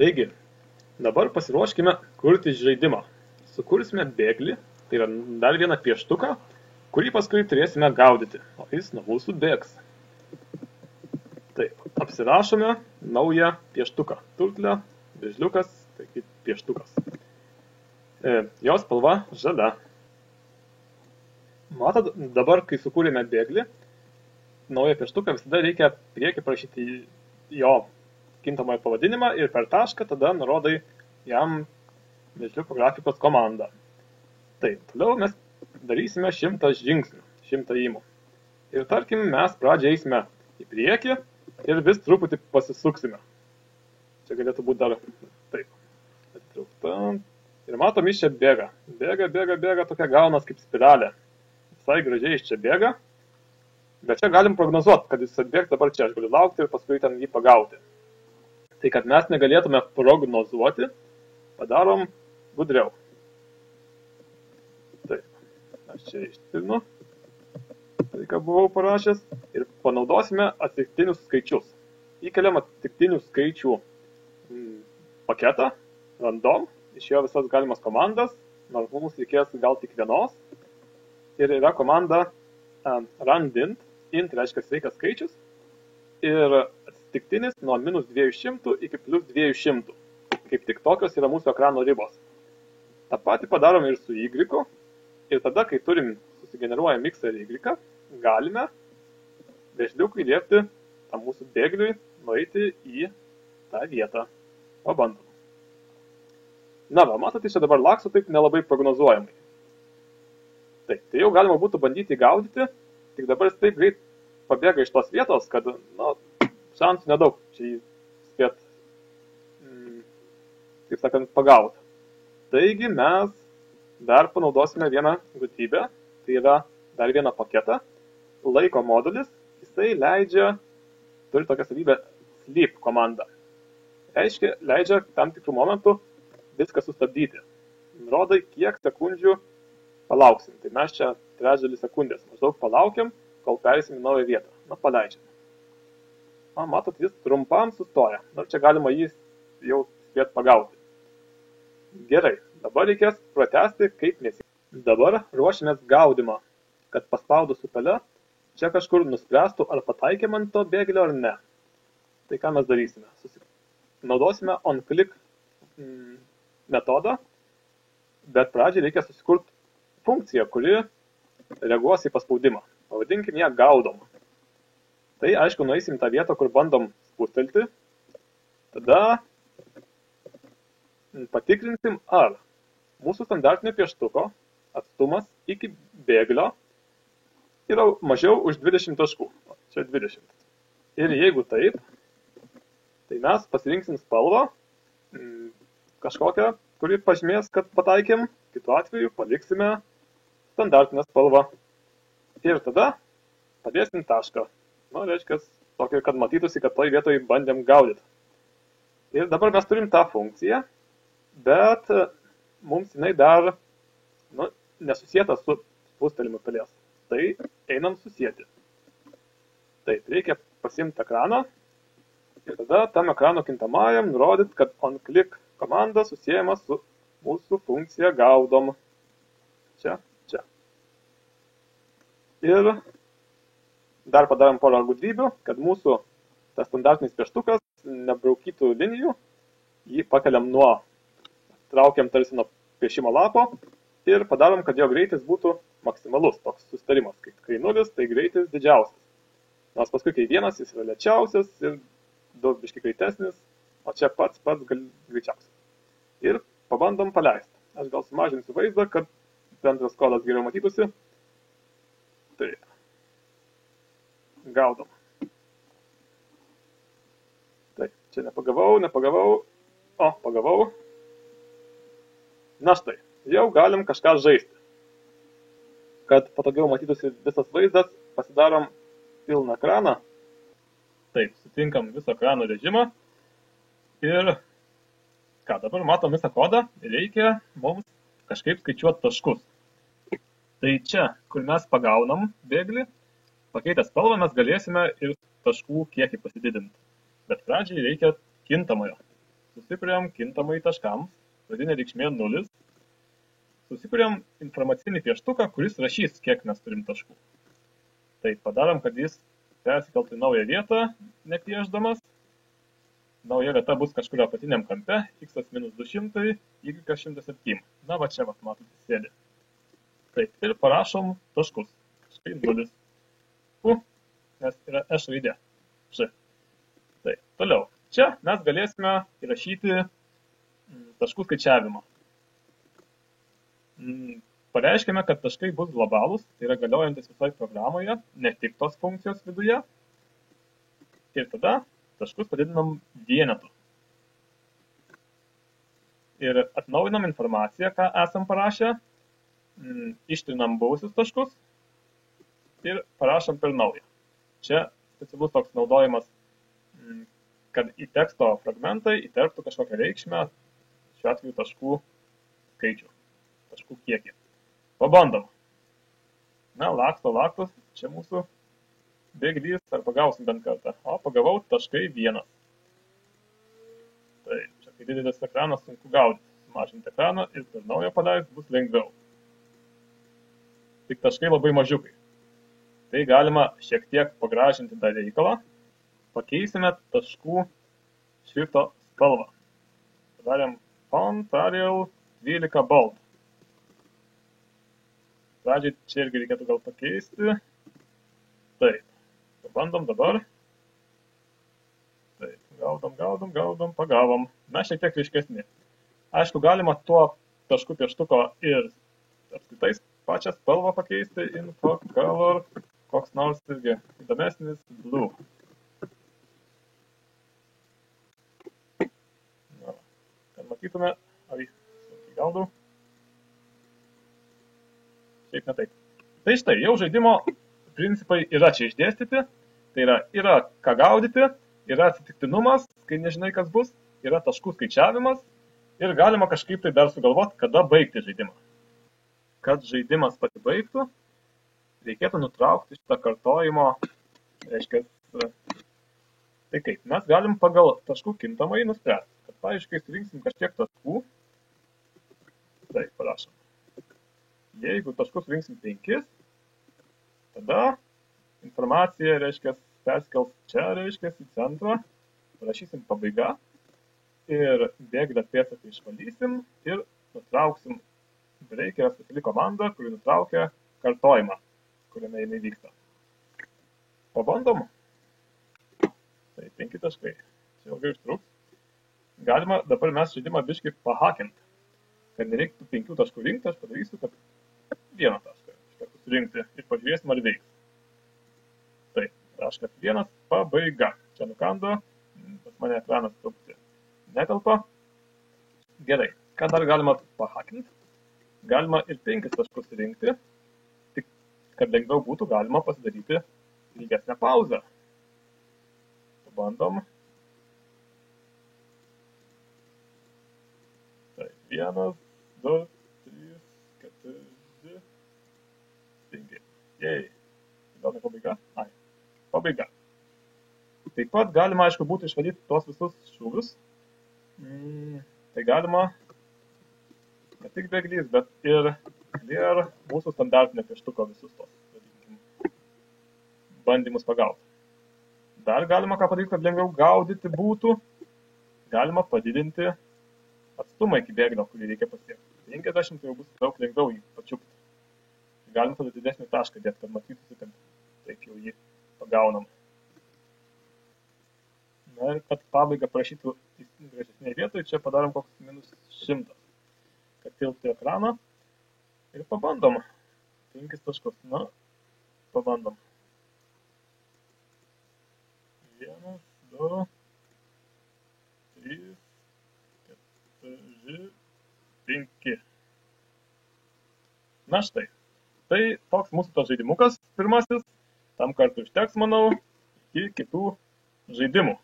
Taigi, dabar pasiruoškime kurti žaidimą. Sukursime bėglį, tai yra dar vieną pieštuką, kurį paskui turėsime gaudyti, o jis nuo mūsų bėgs. Taip, apsirašome naują pieštuką. Turtlė, vėžliukas, taigi pieštukas. Jos spalva žalia. Matot, dabar, kai sukūrėme bėglį, naują pieštuką visada reikia priekį parašyti jo kintamąjį pavadinimą ir per tašką tada nurodai jam vėžliuko grafikos komandą. Taip, toliau mes darysime 100 žingsnių, 100 ėjimų. Ir tarkim, mes pradžiai eisime į priekį ir vis truputį pasisuksime. Čia galėtų būti dar taip. Atitraukta. Ir matom, jis čia bėga. Bėga, tokia gaunas kaip spiralė. Visai gražiai jis čia bėga. Bet čia galim prognozuoti, kad jis atbėgs dabar čia. Aš galiu laukti ir paskui ten jį pagauti. Tai kad mes negalėtume prognozuoti, padarom gudriau. Taip, aš čia ištrinu, tai ką buvau parašęs, ir panaudosime atsitiktinius skaičius. Įkeliam atsitiktinių skaičių paketą, random, iš jo visas galimas komandas, nors mums reikės gal tik vienos. Ir yra komanda randint, int reiškia sveikas skaičius, ir atsitiktinis nuo -200 iki +200. Kaip tik tokios yra mūsų ekrano ribos. Ta patį padarom ir su Y. Ir tada, kai turim susigeneruojam X ir Y, galime vėžliukui liepti tam mūsų bėgliui nueiti į tą vietą. Pabandom. Na va, matote, čia dabar laksto taip nelabai prognozuojamai. Taip, tai jau galima būtų bandyti gaudyti, tik dabar jis taip greit pabėga iš tos vietos, kad, šansų nedaug čia jį spėt, taip sakant, pagauti. Taigi mes dar panaudosime vieną gudrybę, tai yra dar vieną paketą. Laiko modulis, jisai turi tokią savybę sleep komandą. Reiškia, leidžia tam tikrų momentų viską sustabdyti. Nurodai, kiek sekundžių palauksim. Tai mes čia trečdalį sekundės maždaug palaukiam, kol perėsim į naują vietą. Paleidžiam. Matot, jis trumpam sustoja. Čia galima jį jau spėt pagauti. Gerai, dabar reikės pratęsti kaip nesi. Dabar ruošimės gaudimą, kad paspaudus upelę, čia kažkur nuspręstų, ar pataikėm ant to bėglio ar ne. Tai ką mes darysime? Naudosime onClick metodą, bet pradžiai reikia susikurti funkciją, kuri reaguos į paspaudimą. Pavadinkim ją gaudom. Tai aišku, nueisim tą vietą, kur bandom spustelti. Tada patikrinsim, ar mūsų standartinio pieštuko atstumas iki bėglio yra mažiau už 20 taškų. Čia 20. Ir jeigu taip, tai mes pasirinksim spalvą kažkokią, kuri pažymės, kad pataikėm. Kitu atveju paliksime standartinę spalvą. Ir tada padėsim tašką. Reiškia, tokį, kad matytųsi, kad toj vietoj bandėm gaudyti. Ir dabar mes turim tą funkciją, bet mums jinai dar nesusieta su spustelimu pelės. Tai einam susieti. Taip, reikia pasiimti ekraną ir tada tam ekrano kintamajam nurodyti, kad onClick komanda susiejama su mūsų funkcija gaudom. Čia. Ir dar padarom porą gudrybių, kad mūsų tas standartinis pieštukas nebraukytų linijų. Jį pakeliam traukiam tarsi nuo piešimo lapo ir padarom, kad jo greitis būtų maksimalus, toks susitarimas. Kai 0, tai greitis didžiausias. Nors paskui, kai 1, jis yra lėčiausias ir daug biški greitesnis, o čia pats greičiausias. Ir pabandom paleisti. Aš gal sumažinsiu vaizdą, kad bendras kodas geriau matytųsi. Taip. Gaudom. Taip, čia nepagavau. O, pagavau. Na štai, jau galim kažką žaisti. Kad patogiau matytųsi visas vaizdas, pasidarom pilną ekraną. Taip, sutinkam viso ekrano režimą. Ir ką, dabar matom visą kodą. Reikia mums kažkaip skaičiuoti taškus. Tai čia, kur mes pagaunam bėglį, pakeitę spalvą mes galėsime ir taškų kiekį pasididinti. Bet pradžiai reikia kintamojo. susikuriam kintamai taškams, pradinė reikšmė 0, susikuriam informacinį pieštuką, kuris rašys, kiek mes turim taškų. Tai padarom, kad jis persikeltų į naują vietą, nepiešdamas. Nauja vieta bus kažkur apatiniam kampe, x minus 200, y 107. Na, va čia, matote, sėdi. Taip, ir parašom taškus. Štai 0. U, nes yra š raidė. Š. Taip, toliau. Čia mes galėsime įrašyti taškų skaičiavimą. Pareiškime, kad taškai bus globalūs, tai yra galiojantis visoje programoje, ne tik tos funkcijos viduje. Ir tada taškus padidinam vienetu. Ir atnaujinam informaciją, ką esam parašę, ištrinam buvusius taškus ir parašom per naują. Čia specialus toks naudojimas, kad į teksto fragmentą įterptų kažkokią reikšmę, šiuo atveju taškų skaičių, taškų kiekį. Pabandom. Na, laktos, čia mūsų bėglys, ar pagausim bent kartą. O, pagavau taškai 1. Tai, čia kai didelis ekranas, sunku gaudyti. Sumažinti ekraną ir per naują paleist bus lengviau. Tik taškai labai mažiukai. Tai galima šiek tiek pagražinti tą reikalą. Pakeisime taškų šrifto spalvą. Padarėm Font Arial 12 bold. Pradžiai čia irgi reikėtų gal pakeisti. Taip. Pabandom dabar. Taip, gaudom, pagavom. Mes šiek tiek ryškesni. Aišku, galima tuo taškų pieštuko ir apskritai pačią spalvą pakeisti. Info color, koks nors irgi įdomesnis blue. Na, kad matytume, ai, sunkiai gaudau. Šiaip ne taip. Tai štai, jau žaidimo principai yra čia išdėstyti. Tai yra ką gaudyti, yra atsitiktinumas, kai nežinai, kas bus, yra taškų skaičiavimas ir galima kažkaip tai dar sugalvoti, kada baigti žaidimą. Kad žaidimas pasibaigtų, reikėtų nutraukti šitą kartojimo, reiškia, tai kaip, mes galim pagal taškų kintamai nuspręsti, kad, pavyzdžiui, kai surinksim kažkiek taškų, tai parašom. Jeigu taškus surinksim 5, tada informacija, reiškia, perskels čia, reiškia, į centrą, parašysim pabaiga ir bėglio pėdsaką išvalysim ir nutrauksim. Reikia yra speciali komanda, kuri nutraukia kartojimą, kuriame jinai vyksta. Pabandom. Tai 5 taškai. Čia ilgai užtruks. Galima dabar mes žaidimą biškį pahakinti. Kad nereiktų 5 taškų rinkti, aš padarysiu, kad 1 tašką surinkti ir pažiūrėsim, ar veiks. Taip, taškas 1, pabaiga. Čia nukando, pas mane ekranas truputį netelpa. Gerai, ką dar galima pahakinti? Galima ir 5 taškus rinkti, tik kad lengviau būtų, galima pasidaryti ilgesnę pauzę. Pabandom. Taip, 1, 2, 3, 4, 5. Jei. Gal ne pabaiga? Ai, pabaiga. Taip pat galima, aišku, būtų išvalyti tuos visus šūvius. Tai galima ne tik bėglys, bet ir mūsų standartinio pieštuko visus tos, vadinkim, bandymus pagauti. Dar galima ką padaryti, kad lengviau gaudyti būtų. Galima padidinti atstumą iki bėglio, kurį reikia pasiekti. 50 tai jau bus daug lengviau jį pačiupti. Galim tada didesnį tašką dėti, kad matytųsi, kad taip jau jį pagaunam. Na ir kad pabaigą prašytų gražesnėje vietoje, čia padarom koks -100. Kad tilptų ekraną ir pabandom. 5 taškus. Na, pabandom. 1, 2, 3, 4, 5. Na štai. Tai toks mūsų tas žaidimukas pirmasis. Tam kartui užteks, manau, iki kitų žaidimų.